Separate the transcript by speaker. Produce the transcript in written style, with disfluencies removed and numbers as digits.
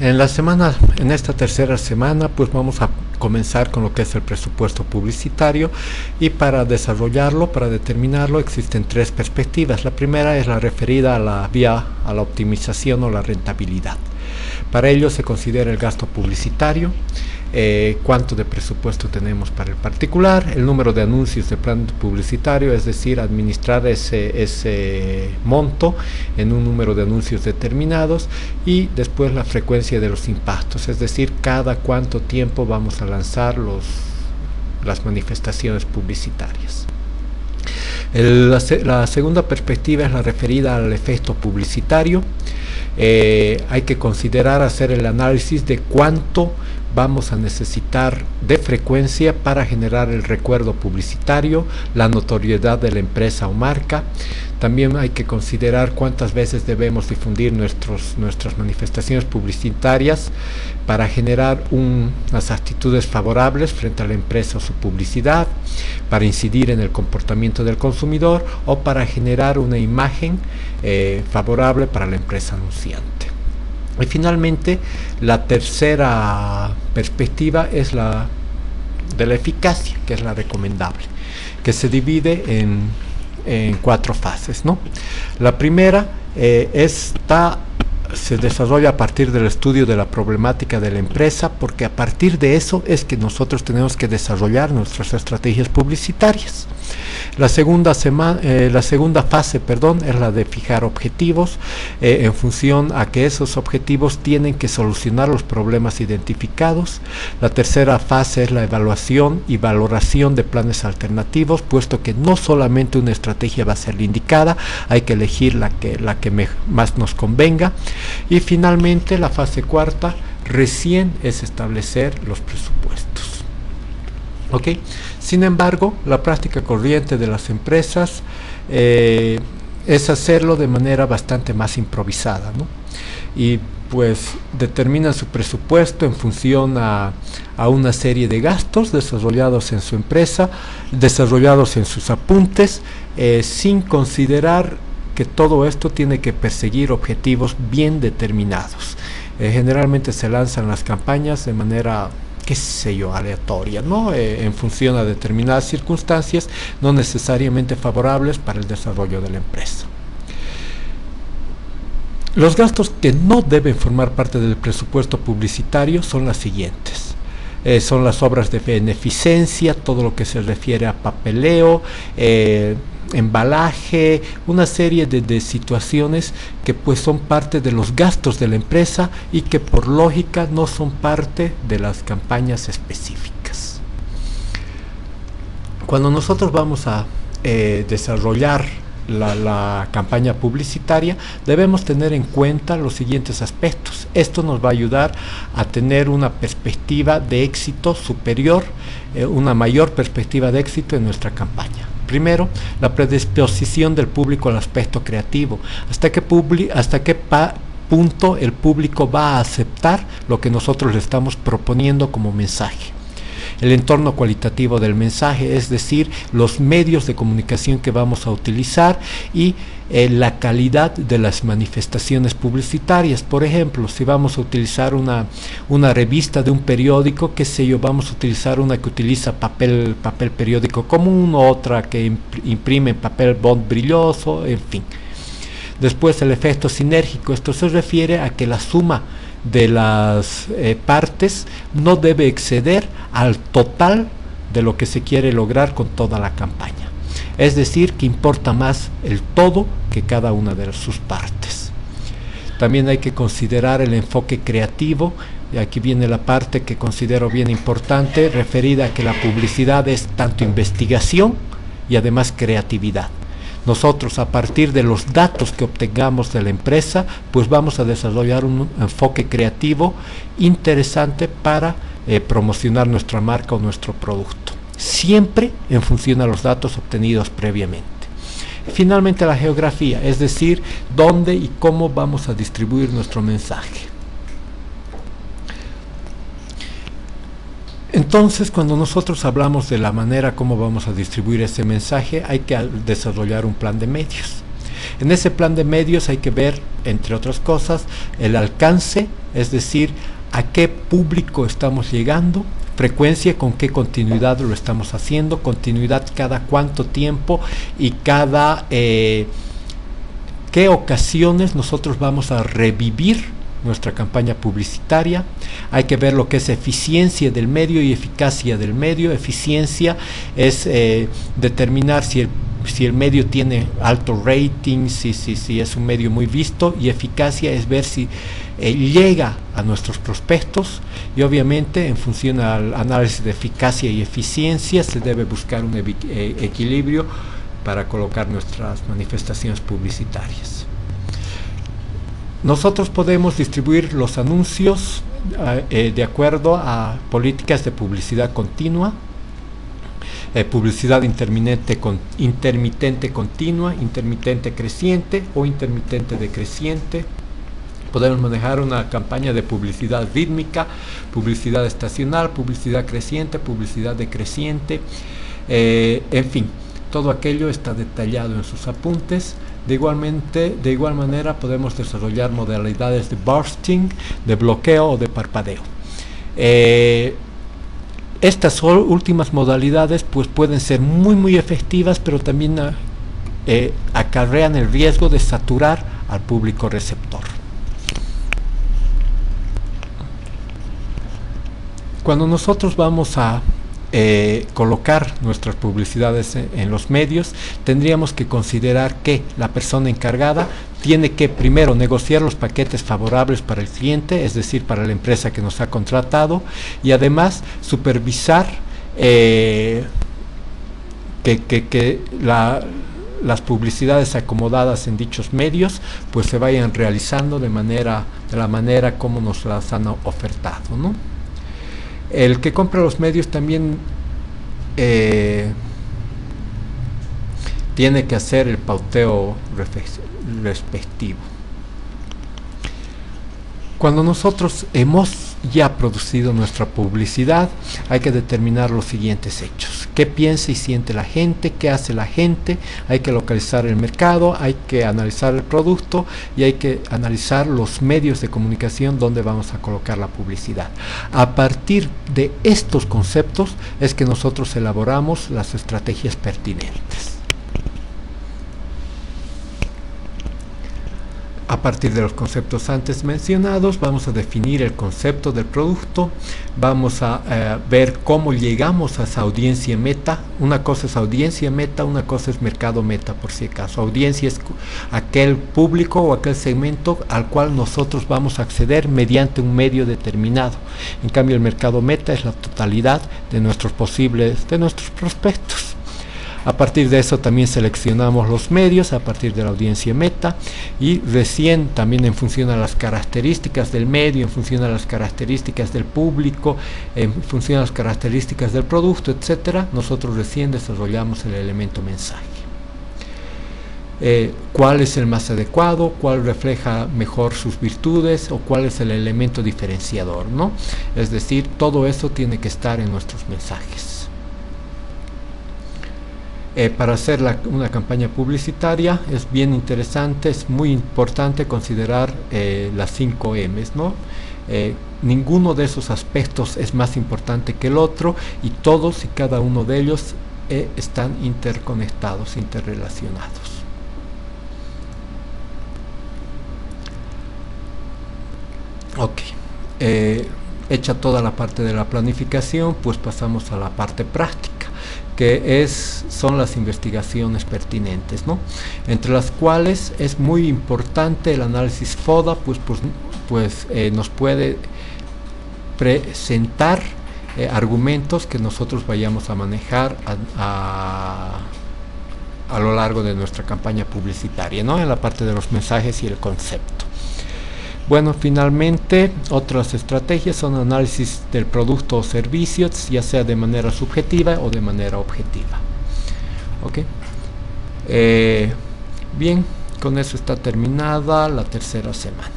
Speaker 1: En esta tercera semana, pues vamos a comenzar con lo que es el presupuesto publicitario, y para desarrollarlo, para determinarlo, existen tres perspectivas. La primera es la referida a la optimización o la rentabilidad. Para ello se considera el gasto publicitario, cuánto de presupuesto tenemos para el particular, el número de anuncios de plan publicitario, es decir, administrar ese monto en un número de anuncios determinados, y después la frecuencia de los impactos, es decir, cada cuánto tiempo vamos a lanzar las manifestaciones publicitarias. La segunda perspectiva es la referida al efecto publicitario. Hay que considerar hacer el análisis de cuánto vamos a necesitar de frecuencia para generar el recuerdo publicitario, la notoriedad de la empresa o marca. También hay que considerar cuántas veces debemos difundir nuestras manifestaciones publicitarias para generar unas actitudes favorables frente a la empresa o su publicidad, para incidir en el comportamiento del consumidor o para generar una imagen favorable para la empresa anunciante. Y finalmente, la tercera perspectiva es la de la eficacia, que es la recomendable, que se divide en cuatro fases, ¿no? La primera se desarrolla a partir del estudio de la problemática de la empresa, porque a partir de eso es que nosotros tenemos que desarrollar nuestras estrategias publicitarias. La segunda fase, es la de fijar objetivos en función a que esos objetivos tienen que solucionar los problemas identificados. La tercera fase es la evaluación y valoración de planes alternativos, puesto que no solamente una estrategia va a ser la indicada, hay que elegir la que más nos convenga. Y finalmente, la fase cuarta recién es establecer los presupuestos. ¿Okay? Sin embargo, la práctica corriente de las empresas es hacerlo de manera bastante más improvisada, ¿no? Y pues determinan su presupuesto en función a una serie de gastos desarrollados en su empresa, desarrollados en sus apuntes, sin considerar que todo esto tiene que perseguir objetivos bien determinados. Generalmente se lanzan las campañas de manera, qué sé yo, aleatoria, ¿no? En función a determinadas circunstancias no necesariamente favorables para el desarrollo de la empresa. Los gastos que no deben formar parte del presupuesto publicitario son las siguientes. Son las obras de beneficencia, todo lo que se refiere a papeleo, embalaje, una serie de situaciones que pues son parte de los gastos de la empresa y que por lógica no son parte de las campañas específicas. Cuando nosotros vamos a desarrollar la campaña publicitaria, debemos tener en cuenta los siguientes aspectos. Esto nos va a ayudar a tener una perspectiva de éxito superior, una mayor perspectiva de éxito en nuestra campaña. Primero, la predisposición del público al aspecto creativo. ¿Hasta qué punto el público va a aceptar lo que nosotros le estamos proponiendo como mensaje? El entorno cualitativo del mensaje, es decir, los medios de comunicación que vamos a utilizar y la calidad de las manifestaciones publicitarias. Por ejemplo, si vamos a utilizar una revista de un periódico, qué sé yo, vamos a utilizar una que utiliza papel periódico común, otra que imprime papel bond brilloso, en fin. Después, el efecto sinérgico. Esto se refiere a que la suma de las partes no debe exceder al total de lo que se quiere lograr con toda la campaña. Es decir, que importa más el todo que cada una de sus partes. También hay que considerar el enfoque creativo, y aquí viene la parte que considero bien importante, referida a que la publicidad es tanto investigación y además creatividad. Nosotros, a partir de los datos que obtengamos de la empresa, pues vamos a desarrollar un enfoque creativo interesante para promocionar nuestra marca o nuestro producto, siempre en función a los datos obtenidos previamente. Finalmente, la geografía, es decir, dónde y cómo vamos a distribuir nuestro mensaje. Entonces, cuando nosotros hablamos de la manera como vamos a distribuir ese mensaje, hay que desarrollar un plan de medios. En ese plan de medios hay que ver, entre otras cosas, el alcance, es decir, a qué público estamos llegando, frecuencia, con qué continuidad lo estamos haciendo, continuidad cada cuánto tiempo y cada qué ocasiones nosotros vamos a revivir nuestra campaña publicitaria. Hay que ver lo que es eficiencia del medio y eficacia del medio. Eficiencia es determinar si el medio tiene alto rating, si es un medio muy visto, y eficacia es ver si llega a nuestros prospectos, y obviamente en función al análisis de eficacia y eficiencia se debe buscar un equilibrio para colocar nuestras manifestaciones publicitarias. Nosotros podemos distribuir los anuncios de acuerdo a políticas de publicidad continua, publicidad intermitente continua, intermitente creciente o intermitente decreciente. Podemos manejar una campaña de publicidad rítmica, publicidad estacional, publicidad creciente, publicidad decreciente, en fin, todo aquello está detallado en sus apuntes. De igual manera podemos desarrollar modalidades de bursting, de bloqueo o de parpadeo. Estas últimas modalidades pues pueden ser muy efectivas, pero también acarrean el riesgo de saturar al público receptor. Cuando nosotros vamos a colocar nuestras publicidades en los medios, tendríamos que considerar que la persona encargada tiene que primero negociar los paquetes favorables para el cliente, es decir, para la empresa que nos ha contratado, y además supervisar que las publicidades acomodadas en dichos medios pues se vayan realizando de la manera como nos las han ofertado, ¿no? El que compra los medios también tiene que hacer el pauteo respectivo. Cuando nosotros hemos ya producido nuestra publicidad, hay que determinar los siguientes hechos: qué piensa y siente la gente, qué hace la gente, hay que localizar el mercado, hay que analizar el producto y hay que analizar los medios de comunicación donde vamos a colocar la publicidad. A partir de estos conceptos es que nosotros elaboramos las estrategias pertinentes. A partir de los conceptos antes mencionados, vamos a definir el concepto del producto, vamos a ver cómo llegamos a esa audiencia meta. Una cosa es audiencia meta, una cosa es mercado meta, por si acaso. Audiencia es aquel público o aquel segmento al cual nosotros vamos a acceder mediante un medio determinado. En cambio, el mercado meta es la totalidad de nuestros prospectos. A partir de eso también seleccionamos los medios a partir de la audiencia meta, y recién también en función a las características del medio, en función a las características del público, en función a las características del producto, etcétera, nosotros recién desarrollamos el elemento mensaje. ¿Cuál es el más adecuado? ¿Cuál refleja mejor sus virtudes? ¿O cuál es el elemento diferenciador, ¿no? Es decir, todo eso tiene que estar en nuestros mensajes. Para hacer una campaña publicitaria es bien interesante, es muy importante considerar las 5 M's, ¿no? Ninguno de esos aspectos es más importante que el otro, y todos y cada uno de ellos están interconectados, interrelacionados. Ok. Hecha toda la parte de la planificación, pues pasamos a la parte práctica, que son las investigaciones pertinentes, ¿no? Entre las cuales es muy importante el análisis FODA, pues nos puede presentar argumentos que nosotros vayamos a manejar a lo largo de nuestra campaña publicitaria, ¿no? En la parte de los mensajes y el concepto. Bueno, finalmente, otras estrategias son análisis del producto o servicios, ya sea de manera subjetiva o de manera objetiva. ¿Ok? Bien, con eso está terminada la tercera semana.